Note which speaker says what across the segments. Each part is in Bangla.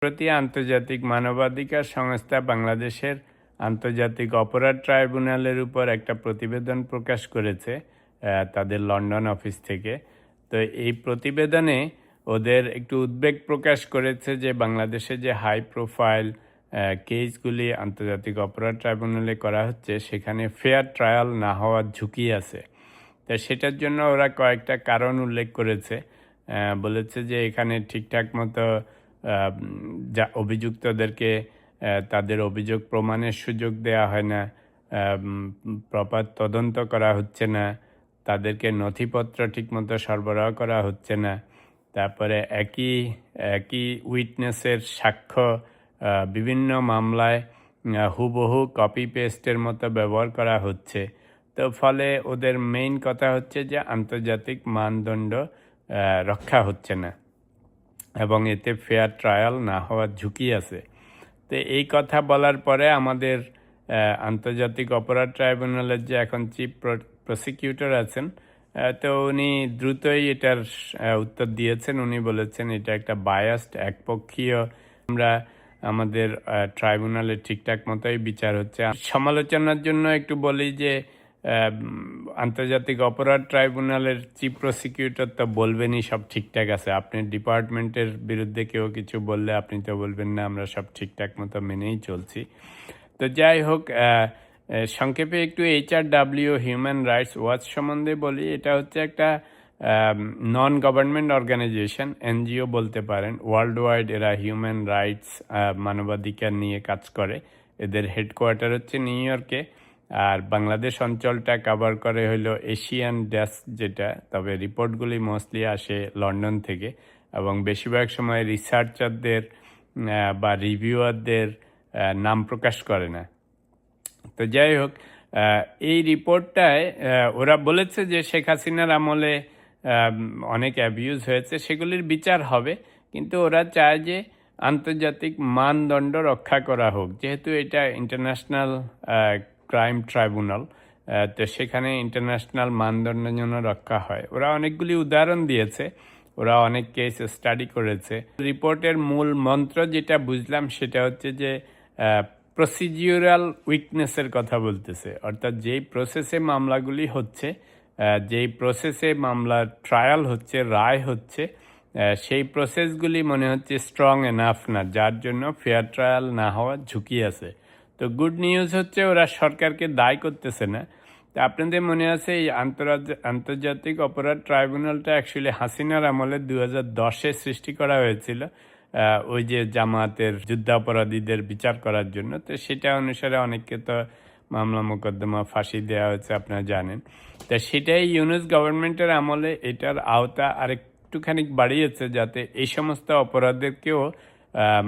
Speaker 1: সম্প্রতি আন্তর্জাতিক মানবাধিকার সংস্থা বাংলাদেশের আন্তর্জাতিক অপরাধ ট্রাইব্যুনালের উপর একটা প্রতিবেদন প্রকাশ করেছে তাদের লন্ডন অফিস থেকে। তো এই প্রতিবেদনে ওদের একটু উদ্বেগ প্রকাশ করেছে যে বাংলাদেশে যে হাই প্রোফাইল কেসগুলি আন্তর্জাতিক অপরাধ ট্রাইব্যুনালে করা হচ্ছে সেখানে ফেয়ার ট্রায়াল না হওয়ার ঝুঁকি আছে। তা সেটার জন্য ওরা কয়েকটা কারণ উল্লেখ করেছে। বলেছে যে এখানে ঠিকঠাক মতো যা অভিযুক্তদেরকে তাদের অভিযোগ প্রমাণের সুযোগ দেওয়া হয় না, প্রপার তদন্ত করা হচ্ছে না, তাদেরকে নথিপত্র ঠিকমতো সরবরাহ করা হচ্ছে না, তারপরে একই একই উইটনেসের সাক্ষ্য বিভিন্ন মামলায় হুবহু কপি পেস্টের মতো ব্যবহার করা হচ্ছে। তো ফলে ওদের মেইন কথা হচ্ছে যে আন্তর্জাতিক মানদণ্ড রক্ষা হচ্ছে না এবং এতে ফেয়ার ট্রায়াল না হওয়ার ঝুঁকি আছে। তো এই কথা বলার পরে আমাদের আন্তর্জাতিক অপরাধ ট্রাইব্যুনালের যে এখন চিফ প্রসিকিউটর আছেন, তো উনি দ্রুতই এটার উত্তর দিয়েছেন। উনি বলেছেন এটা একটা বায়াসড, একপক্ষীয়, আমরা আমাদের ট্রাইব্যুনালে ঠিকঠাক মতোই বিচার হচ্ছে। সমালোচনার জন্য একটু বলি যে আন্তর্জাতিক অপরাধ ট্রাইব্যুনালের চিফ প্রসিকিউটর তো বলবেনই সব ঠিকঠাক আছে। আপনি ডিপার্টমেন্টের বিরুদ্ধে কেউ কিছু বললে আপনি তো বলবেন না আমরা সব ঠিকঠাক মতো মেনেই চলছি। তো যাই হোক, সংক্ষেপে একটু HRW হিউম্যান রাইটস ওয়াচ সম্বন্ধে বলি। এটা হচ্ছে একটা নন গভর্নমেন্ট অর্গানাইজেশন, NGO বলতে পারেন। ওয়ার্ল্ড ওয়াইড এরা হিউম্যান রাইটস মানবাধিকার নিয়ে কাজ করে। এদের হেডকোয়ার্টার হচ্ছে নিউ ইয়র্কে, আর বাংলাদেশ অঞ্চলটা কভার করে হলো এশিয়ান ডেস্ক যেটা, তবে রিপোর্টগুলি মোস্টলি আসে লন্ডন থেকে এবং বেশিরভাগ সময় রিসার্চারদের বা রিভিউয়ারদের নাম প্রকাশ করে না। তো যাই হোক, এই রিপোর্টটায় ওরা বলেছে যে শেখ হাসিনার আমলে অনেক অ্যাবিউজ হয়েছে, সেগুলির বিচার হবে, কিন্তু ওরা চায় যে আন্তর্জাতিক মানদণ্ড রক্ষা করা হোক। যেহেতু এটা ইন্টারন্যাশনাল ক্রাইম ট্রাইব্যুনাল, তো সেখানে ইন্টারন্যাশনাল মানদণ্ড যেন রক্ষা হয়। ওরা অনেকগুলি উদাহরণ দিয়েছে, ওরা অনেক কেস স্টাডি করেছে। রিপোর্টের মূল মন্ত্র যেটা বুঝলাম সেটা হচ্ছে যে প্রসিডিউরাল উইকনেসের কথা বলতেছে, অর্থাৎ যেই প্রসেসে মামলাগুলি হচ্ছে, যেই প্রসেসে মামলার ট্রায়াল হচ্ছে, রায় হচ্ছে, সেই প্রসেসগুলি মনে হচ্ছে স্ট্রং এনাফ না, যার জন্য ফেয়ার ট্রায়াল না হওয়ার ঝুঁকি আছে। তো গুড নিউজ হচ্ছে ওরা সরকারকে দায়ী করতেছে না। তা আপনাদের মনে আছে এই আন্তর্জাতিক অপরাধ ট্রাইব্যুনালটা অ্যাকচুয়ালি হাসিনার আমলে 2010-এ সৃষ্টি করা হয়েছিল, ওই যে জামায়াতের যুদ্ধাপরাধীদের বিচার করার জন্য। তো সেটা অনুসারে অনেককে তো মামলা মোকদ্দমা ফাঁসি দেওয়া হয়েছে, আপনারা জানেন। তা সেটাই ইউনুস গভর্নমেন্টের আমলে এটার আওতা আরেকটুখানি বাড়িয়েছে, যাতে এই সমস্ত অপরাধীদেরকেও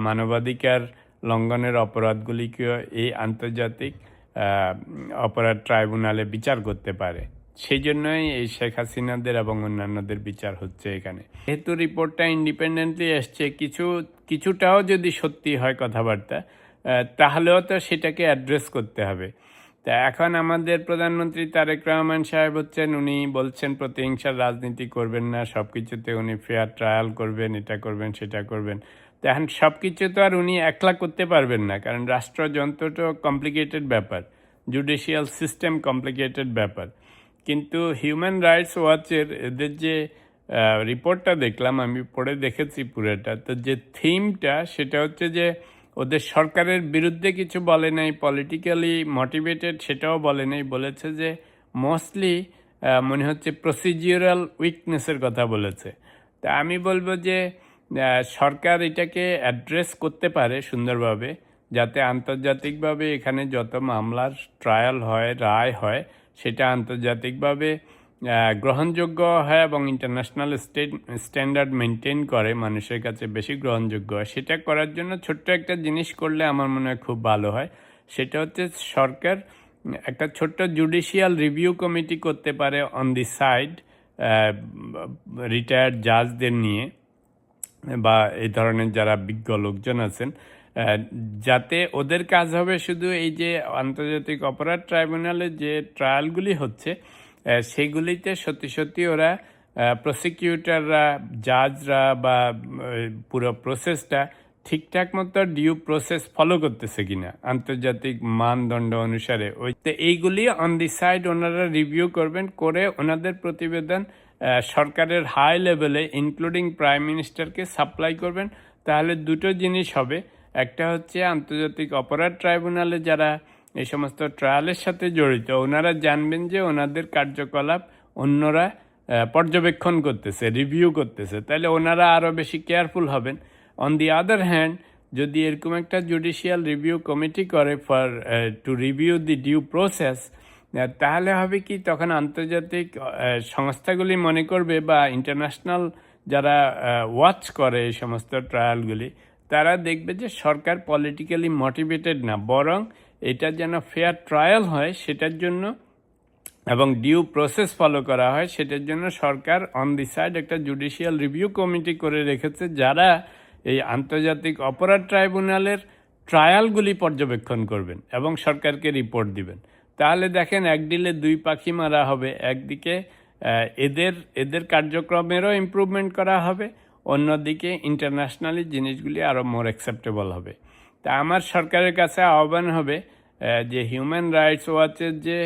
Speaker 1: মানবাধিকার লঙ্ঘনের অপরাধগুলিকেও এই আন্তর্জাতিক অপরাধ ট্রাইব্যুনালে বিচার করতে পারে। সেই জন্যই এই শেখ হাসিনাদের এবং অন্যান্যদের বিচার হচ্ছে এখানে। যেহেতু রিপোর্টটা ইন্ডিপেন্ডেন্টলি এসছে, কিছুটাও যদি সত্যি হয় কথাবার্তা, তাহলেও তো সেটাকে অ্যাড্রেস করতে হবে। তা এখন আমাদের প্রধানমন্ত্রী তারেক রহমান সাহেব হচ্ছেন, উনি বলছেন প্রতিহিংসার রাজনীতি করবেন না, সব কিছুতে উনি ফেয়ার ট্রায়াল করবেন, এটা করবেন সেটা করবেন। তো এখন সব কিছু তো আর উনি একলা করতে পারবেন না, কারণ রাষ্ট্রযন্ত্রটা কমপ্লিকেটেড ব্যাপার, জুডিশিয়াল সিস্টেম কমপ্লিকেটেড ব্যাপার। কিন্তু হিউম্যান রাইটস ওয়াচের এদের যে রিপোর্টটা দেখলাম, আমি পড়ে দেখেছি পুরোটা, তো যে থিমটা সেটা হচ্ছে যে ওদের সরকারের বিরুদ্ধে কিছু বলে নাই, পলিটিক্যালি মোটিভেটেড সেটাও বলে নাই, বলেছে যে মোস্টলি মনে হচ্ছে প্রসিডিউরাল উইকনেসের কথা বলেছে। তা আমি বলবো যে সরকার এটাকে অ্যাড্রেস করতে পারে সুন্দরভাবে, যাতে আন্তর্জাতিকভাবে এখানে যত মামলার ট্রায়াল হয়, রায় হয়, সেটা আন্তর্জাতিকভাবে গ্রহণযোগ্য হয় এবং ইন্টারন্যাশনাল স্ট্যান্ডার্ড মেনটেন করে, মানুষের কাছে বেশি গ্রহণযোগ্য হয়। সেটা করার জন্য ছোট্ট একটা জিনিস করলে আমার মনে হয় খুব ভালো হয়। সেটা হচ্ছে সরকার একটা ছোট্ট জুডিশিয়াল রিভিউ কমিটি করতে পারে অন দি সাইড, রিটায়ার্ড জাজদের নিয়ে বা এই ধরনের যারা বিজ্ঞ লোকজন আছেন, যাতে ওদের কাজ হবে শুধু এই যে আন্তর্জাতিক অপরাধ ট্রাইব্যুনালে যে ট্রায়ালগুলি হচ্ছে সেগুলিতে সত্যি সত্যি ওরা প্রসিকিউটররা, জাজরা বা পুরো প্রসেসটা ঠিকঠাক মতো ডিউ প্রসেস ফলো করতেছে কিনা আন্তর্জাতিক মানদণ্ড অনুসারে। তো এইগুলি অন দি সাইড ওনারা রিভিউ করবেন, করে ওনাদের প্রতিবেদন সরকারের হাই লেভেলে ইনক্লুডিং প্রাইম মিনিস্টারকে সাপ্লাই করবেন। তাহলে দুটো জিনিস হবে, একটা হচ্ছে আন্তর্জাতিক অপরাধ ট্রাইব্যুনালে যারা এই সমস্ত ট্রায়ালের সাথে জড়িত ওনারা জানবেন যে ওনাদের কার্যকলাপ অন্যরা পর্যবেক্ষণ করতেছে, রিভিউ করতেছে, তাহলে ওনারা আরও বেশি কেয়ারফুল হবেন। অন দি আদার হ্যান্ড, যদি এরকম একটা জুডিশিয়াল রিভিউ কমিটি করে for to review the due process, তাহলে হবে কি, তখন আন্তর্জাতিক সংস্থাগুলি মনে করবে বা ইন্টারন্যাশনাল যারা ওয়াচ করে এই সমস্ত ট্রায়ালগুলি, তারা দেখবে যে সরকার পলিটিক্যালি মোটিভেটেড না, বরং এটা যেন ফেয়ার ট্রায়াল হয় সেটার জন্য এবং ডিউ প্রসেস ফলো করা হয় সেটার জন্য সরকার অন দি সাইড একটা জুডিশিয়াল রিভিউ কমিটি করে রেখেছে, যারা এই আন্তর্জাতিক অপরাধ ট্রাইব্যুনালের ট্রায়ালগুলি পর্যবেক্ষণ করবেন এবং সরকারকে রিপোর্ট দিবেন। তাহলে দেখেন, এক ডিলে দুই পাখি মারা হবে। একদিকে এদের কার্যক্রমেরও ইমপ্রুভমেন্ট করা হবে, অন্যদিকে ইন্টারন্যাশনালি জিনিসগুলি আরও মোর অ্যাকসেপ্টেবল হবে। তা আমার সরকারের কাছে আহ্বান হবে যে হিউম্যান রাইটস ওয়াচের যে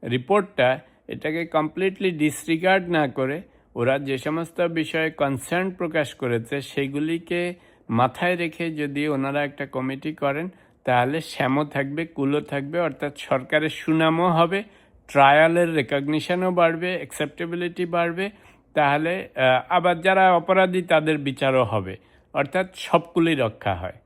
Speaker 1: রিপোর্টটা, এটাকে কমপ্লিটলি ডিসরিগার্ড না করে ওরা যে সমস্ত বিষয়ে কনসার্ন প্রকাশ করেছে সেগুলিকে মাথায় রেখে যদি ওনারা একটা কমিটি করেন, তাহলে শ্যামও থাকবে, কুলও থাকবে, অর্থাৎ সরকারের সুনামও হবে, ট্রায়ালের রেকগনিশনও বাড়বে, অ্যাকসেপ্টেবিলিটি বাড়বে, তাহলে আবার যারা অপরাধী তাদের বিচারও হবে, অর্থাৎ সবগুলি রক্ষা হয়।